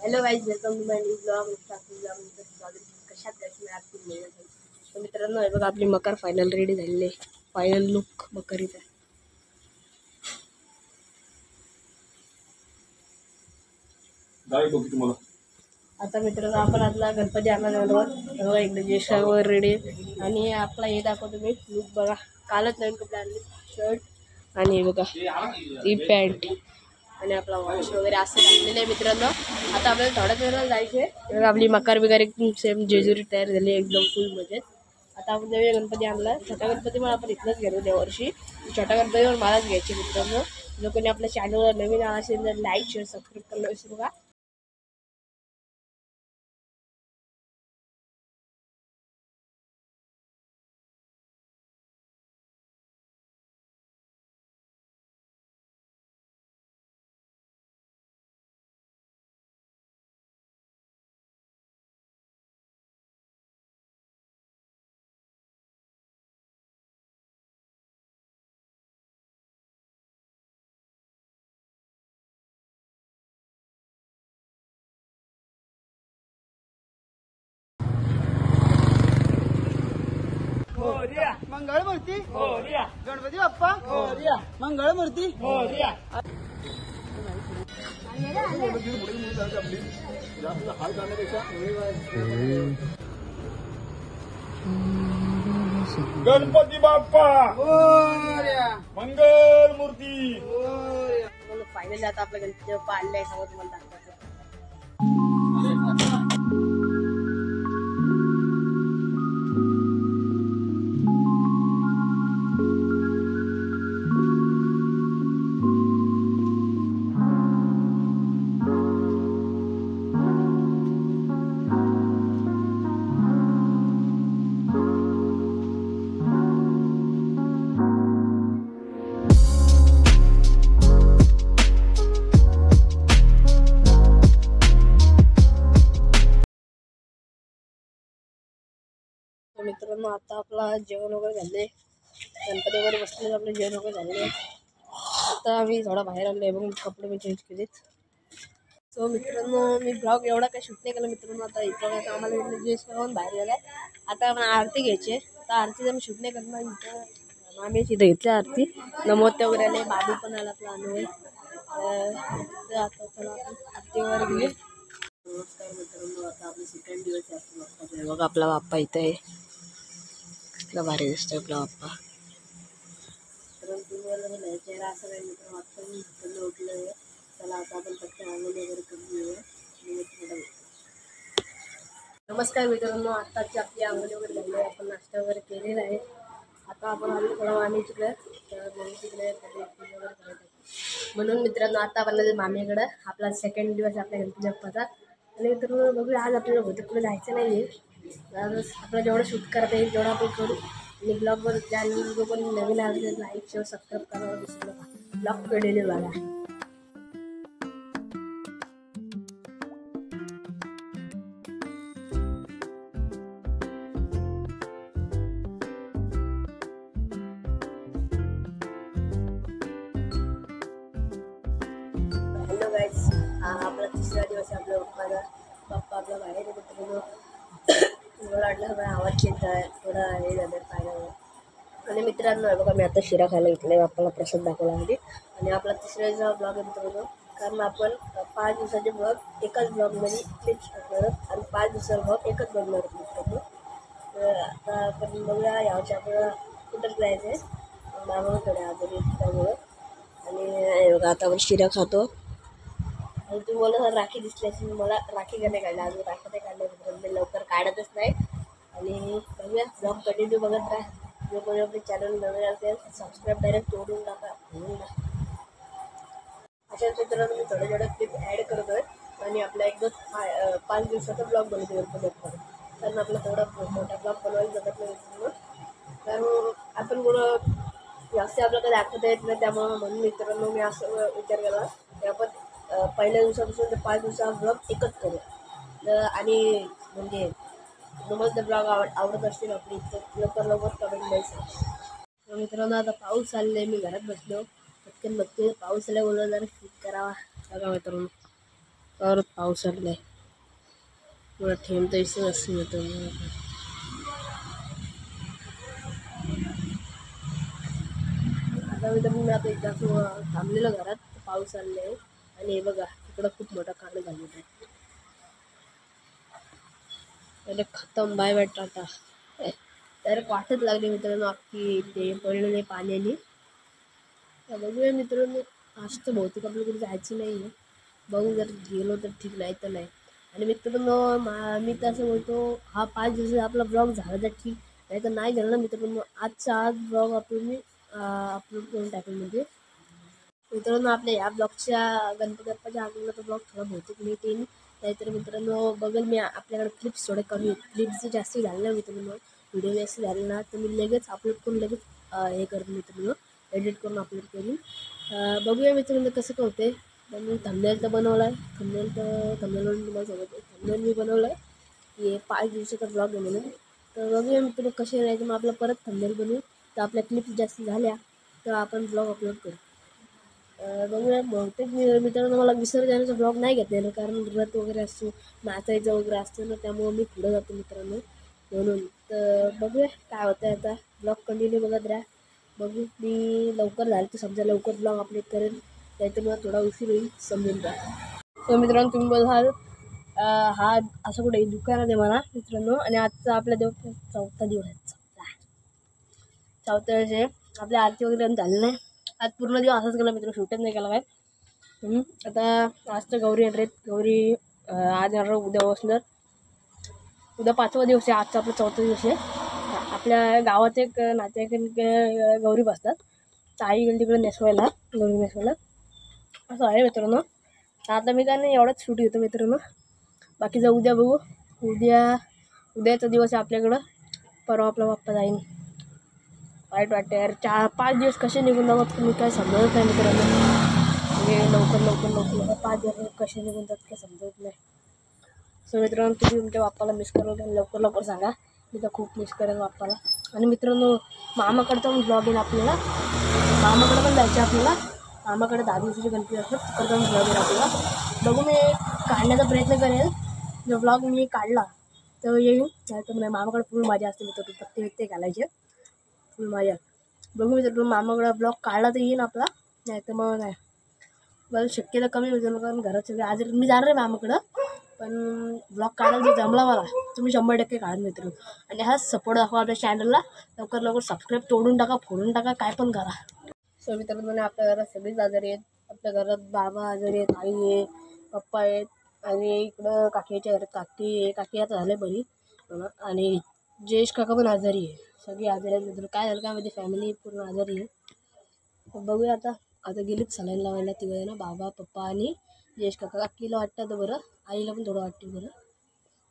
Hello guys, welcome to my new blog. स्वागत. कशात guys मी आपली मेहनत. तर मित्रांनो, हे बघा आपली मकर फायनल रेडी झालेली आहे. फायनल लुक मकरीचा. आता मित्रांनो, आपण आपला गणपती आणला बघा इकडे जेशावर रेडी आणि आपला हे दाखवतो मी लुक बघा. कालच नवीन कपडे आणले, शर्ट आणि बघा ती पॅन्ट आणि आपला वॉच वगैरे असं घातलेलं आहे मित्रांनो. आता आपल्याला थोड्याच वेळेला जायचं आहे. आपली मकर वगैरे सेम जेजुरी तयार झाली एकदम फुल मजेत. आता आपण जेव्हा गणपती आणला, छोटा गणपती पण आपण इथलंच घेतो यावर्षी. छोटा गणपती पण मलाच घ्यायचे मित्रांनो. लोकांनी आपल्या चॅनलवर नवीन असेल तर लाईक शेअर सबस्क्राईब करायला विसरू नका. मंगळमूर्ती गणपती बाप्पा मंगळमूर्ती. गणपती बाप्पा मंगल मूर्ती. फायनली आता आपला गणपती बाप्पा आलेला आहे. सांगा तुम्हाला दाखवायचं. मित्रांनो, आता आपला जेवण वगैरे झाले, गणपती वगैरे बसले, आपले जेवण वगैरे झाले. आता आम्ही थोडा बाहेर आलो आहे, मग कपडे मी चेंज केलेत. सो मित्रांनो, मी ब्लॉग एवढा काही शूट नाही केला मित्रांनो. आता इथं काय आम्हाला जे जेवण बाहेर गेलं आहे. आता आपण आरती घ्यायची आहे. आता आरतीचं मी शूट नाही करणार. इथं आम्ही इथं घेतली आरती. नमोते वगैरे आले, बाबू पण आला आपला अनुभव. आता चला आपण आरती वगैरे घेऊ. नमस्कार मित्रांनो, आता आपला सेकंड दिवस आहे. बघा आपला बाप्पा इथं आहे. किती भारी दिसतोय आपला बाप्पा. परंतु चेहरा असं काही मित्रांनो, आता मी इकडनं उठलं आहे. चला आता आपण पटकन आंघोळ वगैरे करून घेऊया. नमस्कार मित्रांनो, आत्ताची आपली आंघोळ वगैरे झाली आहे. आपण नाश्ता वगैरे केलेला आहे. आता आपण आलो थोडं मामी तिकडे, तर मम्मी तिकडे वगैरे करायचं. म्हणून मित्रांनो, आता आपण मामीकडं आपला सेकंड दिवस आपल्या गणपती बाप्पाचा. आणि मित्रांनो बघूया, आज आपल्याला होतं जायचं नाही आहे. आपल्याला जेवढं शूट करता येईल तेवढं आपण करू. आणि ब्लॉगवर चॅनल जो पण नवीन आले लाईक शेअर सबस्क्राईब करायला विसरू नका. ब्लॉग केलेले बघा. हॅलो गाईज, आपला तिसरा दिवस आहे आपल्या बाप्पाचा. बाप्पा आपला बाहेर आहे मित्रांनो. मला वाटलं सगळं आवाज येत आहे, थोडा हे झालं पाहिलं. आणि मित्रांनो बघा, मी आता शिरा खायला घेतला. बाप्पाला प्रसाद दाखवला आधी. आणि आपला तिसऱ्याचा ब्लॉग आहे मित्रांनो. कारण आपण 5 दिवसाचे ब्लॉग एकाच ब्लॉगमध्ये क्लिप्स टाकणार आहोत आणि 5 दिवसाचा ब्लॉग एकच बनणार आहोत मित्रांनो. तर आता आपण बघूया यावरच्या आपल्याला कुठंच जायचं आहे. मामाकडे आजरी त्यामुळं. आणि बघा आता आपण शिरा खातो. आणि तू मला राखी दिसली असेल, मला राखी का नाही काढला अजून. राखी नाही काढल्या मित्रांनो, मी लवकर काढतच नाही. आणि बघूया ब्लॉग कंटिन्यू बघत राहा. जो कोणी आपले चॅनल नवीन असेल सबस्क्राईब डायरेक्ट तोडून टाका. अशा मित्रांनो मी थोड्या थोड्या क्लिप ॲड करतो आहे. आणि आपला एकदम 5 दिवसाचा ब्लॉग बनवतो गणपती. कारण आपला थोडा मोठा ब्लॉग बनवायला जमत नाही मित्रांनो. कारण आपण कुठं जास्त आपल्याला दाखवता येत नाही. त्यामुळं म्हणून मित्रांनो मी असं विचार केला की आपण पहिल्या दिवसापासून ते 5 दिवसाचा ब्लॉग एकच करू. आणि म्हणजे तुम्हाला जर ब्लॉग आवडत असतील आपली तर लवकर कमेंट द्यायचं. मित्रांनो आता पाऊस चालले, मी घरात बसलो. पटकन बघते पाऊस आल्या बोलून जरा शूट करावा. बघा मित्रांनो और पाऊस आलाय मला ठेम तैसे असं येतो. आता मी आता एकदा थांबलेलो घरात पाऊस आलाय आणि हे बघा इकडं खूप मोठा कांड झालेला आहे. पहिले खतम बाय बाय टाटा. तर वाटत लागली मित्रांनो अख्खी ते पडलेले पाण्याने. बघूया मित्रांनो आज तर बहुतेक आपल्याला कुठे जायचं नाही आहे. बघू जर गेलो तर ठीक नाही तर नाही. आणि मित्रांनो मी तर असं बोलतो हा 5 दिवसाचा आपला ब्लॉग झाला तर ठीक नाही तर नाही झालं ना मित्रांनो आजचा आज ब्लॉग आपण मी अपलोड करून टाकेल. म्हणजे मित्रांनो आपल्या या ब्लॉगच्या गणपती बाप्पाच्या आगमनाचा ब्लॉग थोडा बहुतेक लेट येईल. नाहीतर मित्रांनो बघेल मी आपल्याकडे क्लिप्स थोडे कमी आहेत. क्लिप्स जर जास्त झाले ना मित्रांनो व्हिडिओ जास्त झाले ना तर मी लगेच अपलोड करून लगेच हे करतो मित्रांनो एडिट करून अपलोड करून. बघूया मित्रांनो कसं करते. तर मी थंबनेल तर बनवला आहे. थंबनेलवरून तुम्हाला सांगतो थंबनेल मी बनवलं आहे की 5 दिवसाचा ब्लॉग आहे म्हणून. तर बघूया मित्रांनो कसे राहायचे मग आपलं परत थंबनेल बनवू. तर आपल्या क्लिप्स जास्त झाल्या तर आपण ब्लॉग अपलोड करू. बघूया बहुतेक मित्रांनो मला विसर्जनाचा ब्लॉग नाही घेतलेला कारण रथ वगैरे असतो नाचायचं वगैरे असतं ना त्यामुळं मी पुढं जातो मित्रांनो म्हणून. तर बघूया काय होतं आता ब्लॉग कंटिन्यू बघत राहा. बघू मी लवकर झालं तर समजा लवकर ब्लॉग अपलोड करेल नाहीतर मला थोडा उशीर होईल समजून जा. तर मित्रांनो तुम्ही बघाल हा असं कुठे दुकानात आहे मला मित्रांनो. आणि आजचा आपल्या चौथा दिवस आहे. आपल्या आरती वगैरे झालं नाही आज पूर्ण दिवस असाच गेला मित्र शूटच नाही केला काय. आता आज तर गौरी येणार आहेत. गौरी आज येणार उद्या बसणार. उद्या 5वा दिवस आहे आजचा आपला 4था दिवस आहे. आपल्या गावात एक नातेवाईक गौरी बसतात तर आई गेली तिकडे नेसवायला गौरी नेसवायला असं आहे मित्रांनो. आता मी काय नाही एवढाच शूट घेतो मित्रांनो. बाकीचं उद्या बघू. उद्याचा दिवस आहे आपल्याकडं. परवा आपला बाप्पा जाईन. वाईट वाटतं यार 4-5 दिवस कसे निघून जातात मी काय समजत नाही मित्रांनो. म्हणजे लवकर 5 दिवस कसे निघून जातात काय समजत नाही. सो मित्रांनो तुम्ही तुमच्या बाप्पाला मिस कराल लवकर सांगा. मी तर खूप मिस करेन बाप्पाला. आणि मित्रांनो मामाकडचा पण ब्लॉग येईल आपल्याला. मामाकडे पण जायचं आपल्याला. मामाकडे 10 दिवसाचे गणपती असतात तिकडे पण ब्लॉग येईल आपल्याला. बघू मी काढण्याचा प्रयत्न करेल. जो ब्लॉग मी काढला तर येईल नाही तर नाही. मामाकडे फुल मजा असते मित्रांनो पत्ते घालायचे फुल मजा. बघू मित्रांनो मामाकडे ब्लॉग काढला तर येईन आपला नाही तर मग नाही. मला शक्यता कमी मित्रांनो कारण घरात सगळे आज मी जाणार आहे मामाकडं पण ब्लॉग काढायला जर जमला मला तुम्ही 100% काढा मित्रांनो. आणि हा सपोर्ट दाखवा आपल्या चॅनलला. लवकर सबस्क्राईब तोडून टाका फोडून टाका काय पण करा. सो मित्रांनो आपल्या घरात सगळीच आजारी आहेत. आपल्या घरात बाबा आजारी आहेत आई आहे पप्पा आहेत आणि इकडं काकीच्या घरात काकी आता झाले बरी. आणि जयेश काका पण आजारी आहे. सगळी आजारी आहेत मित्रांनो. काय झालं काय माहिती फॅमिली पूर्ण आजारी आहे. बघूया आता गेलीच सलाईन लावायला तिकडे ना बाबा पप्पा आणि जयेश काका. काकीला वाटतं आता बरं आईला पण थोडं वाटते बरं.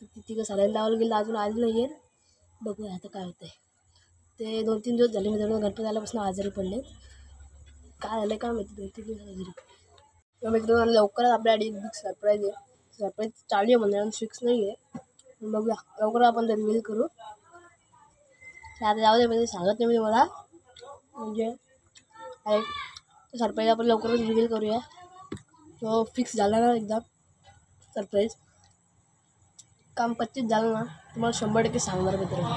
तर तिघं सलाईन लावायला गेलं अजून आली नाही आहे. बघूया आता काय होतं आहे. ते 2-3 दिवस झाले मित्रांनो गणपती आल्यापासून आजारी पडले. काय झालं काय माहिती 2-3 दिवस आजारी. तर मित्रांनो लवकरच आपल्याकडे एक बिग सरप्राईज आहे. सरप्राईज चालू आहे म्हणजे फिक्स नाही आहे. बघूया लवकर आपण ते रिव्हील करू. आता जाऊ दे म्हणजे सांगत नाही मी मला म्हणजे सरप्राईज आपण लवकरच रिव्हील करूया. तो फिक्स झाला ना एकदम सरप्राईज काम 25 झालं ना तुम्हाला 100% सांगणार मित्रांनो.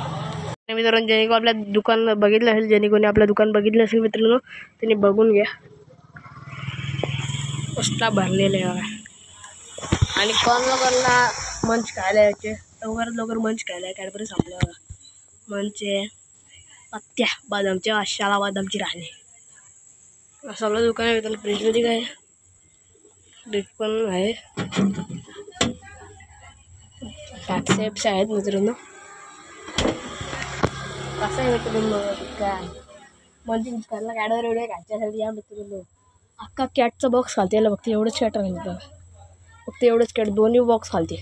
ज्याने आपल्या दुकान बघितलं असेल ज्याने कोणी आपलं दुकान बघितलं असेल मित्रांनो त्यांनी बघून घ्या. कसला भरलेलं आहे. आणि कोणाला मंच खायला यायचे लवकर मंच खायला आहे. कॅडबरी संपल्यावर मंचे पत्त्या बदामच्या अशाला बदामची राहणे असं आपलं दुकान आहे मित्रांनो. फ्रीजमध्ये काय फ्रीज पण आहे. टॅक्सेप्स आहेत मित्रांनो. कसं आहे मित्रांनो काय म्हणजे दुकानला कॅडवर एवढे घ्यायच्यासाठी या मित्रांनो अख्खा कॅटचा बॉक्स घालते याला फक्त एवढंच कॅट राहिलं फक्त एवढंच कॅट दोन्ही बॉक्स घालते.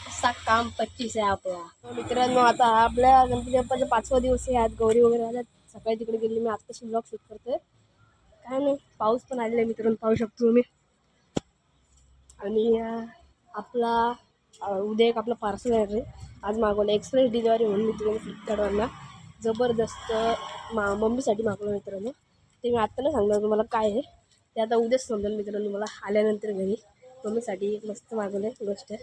असा काम 25 आहे आपला मित्रांनो. आता आपल्या गणपती बाप्पाचा 5वा दिवस आहे. आज गौरी वगैरे आल्या सकाळी तिकडे गेली मी आत्ताशी ब्लॉग शूट करतोय. काय नाही पाऊस पण आलेला आहे मित्रांनो पाहू शकतो तुम्ही. आणि आपला उद्या एक आपला पार्सल आहे आज मागवलं एक्सप्रेस डिलिव्हरी म्हणून मित्रांनो फ्लिपकार्टवरनं जबरदस्त मम्मीसाठी मागवलं मित्रांनो. ते मी आत्ता नाही सांगणार तुम्हाला काय आहे ते आता उद्याच समजेल मित्रांनो मला आल्यानंतर घरी. मम्मीसाठी एक मस्त मागवलं आहे गोष्ट.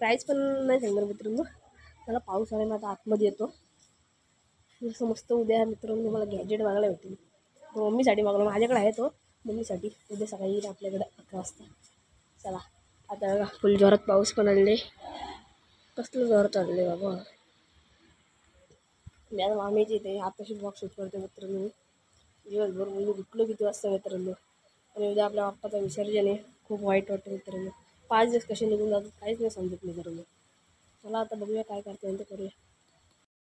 प्राईस पण नाही सांगणार मित्रांनो. मला पाऊस आला, आता आतमध्ये येतो. जसं मस्त उद्या मित्रांनो मला गॅजेट मागायला भेटेल. तो मम्मीसाठी मागवलं, माझ्याकडे आहे तो मम्मीसाठी. उद्या सकाळी येईल आपल्याकडे 11 वाजता. चला आता बघा फुल जोरात पाऊस पण आले. कसलं जोरात आले बाबा. मी आता मामीची इथे आताशी ब्लॉग शूट करते मित्रांनो. मी दिवसभर मुली उठलो किती वाजता मित्रांनो. आणि उद्या आपल्या बाप्पाचा विसर्जन आहे. खूप वाईट वाटतं मित्रांनो. 5 दिवस कसे निघून जातात काहीच नाही समजत मित्रांनो. चला आता बघूया काय करता येईल ते करूया.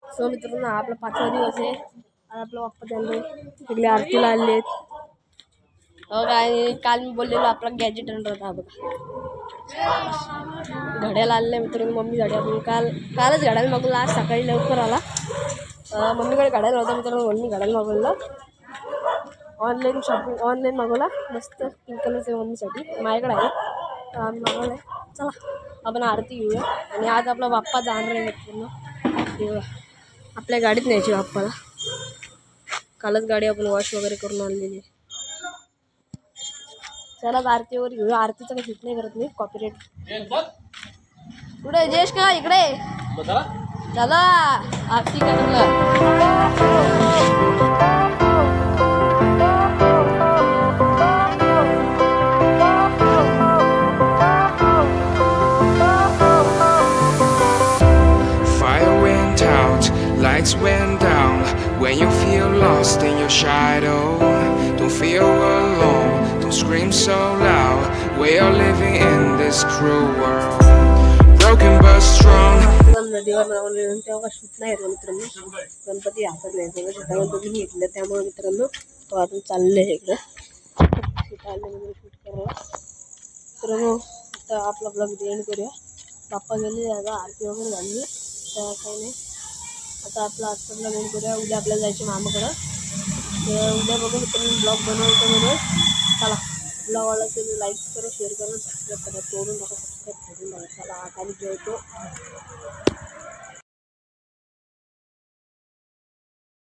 सो मित्रांनो हा आपला 5वा दिवस आहे. आणि आपला बाप्पा चालले तिकडे आरतीला आले आहेत. काय काल मी बोललेलो आपला गॅजेट आणणार होता. बघा घड्याला आलेलं आहे मित्रांनो. मम्मी घड्याळ आपण कालच घड्याळ मागवलं. आज सकाळी लवकर आला. मम्मीकडे घड्याळ होता मित्रांनो. मम्मी घड्याळ मागवलं. ऑनलाईन शॉपिंग ऑनलाईन मागवला. मस्त पिंक कलरचं आहे मम्मीसाठी. माझ्याकडे आहे आम्ही मागवलं आहे. चला आपण आरती घेऊया. आणि आज आपला बाप्पा जाणार आहे मित्रांनो. आपल्या गाडीत न्यायची बाप्पाला. कालच गाडी आपण वॉश वगैरे करून आणलेली आहे. चला आरतीवर घेऊया. आरतीचं काही शूट नाही करत मी, कॉपीराइट. कुठे जयेश का इकडे दादा आरती करायला. Fire went out, lights went down. When you feel lost in your shadow, don't feel alone, don't scream so loud. We are living in this cruel world, broken but strong. नदीवर तेव्हा shoot नाही येतो मित्रांनो. गणपती हातात नाही सगळं गणपती घेतलं त्यामुळे मित्रांनो तो आता चाललं आहे इकडं शूट करायला. मित्रांनो आता आपला ब्लॉग एंड करूया. बाप्पा गेले आता आरती वगैरे झाली तर काही नाही. आता आपला आजचा ब्लॉग एंड करूया. उद्या आपल्याला जायचं मामाकडं. तर उद्या बघू मित्रांनो ब्लॉग बनवायचं म्हणून. चला ब्लॉग आला तर लाईक करा, शेअर करा, सबस्क्राईब करा. तोडून टाका सबस्क्राईब करून टाका. चला खाली जेवतो.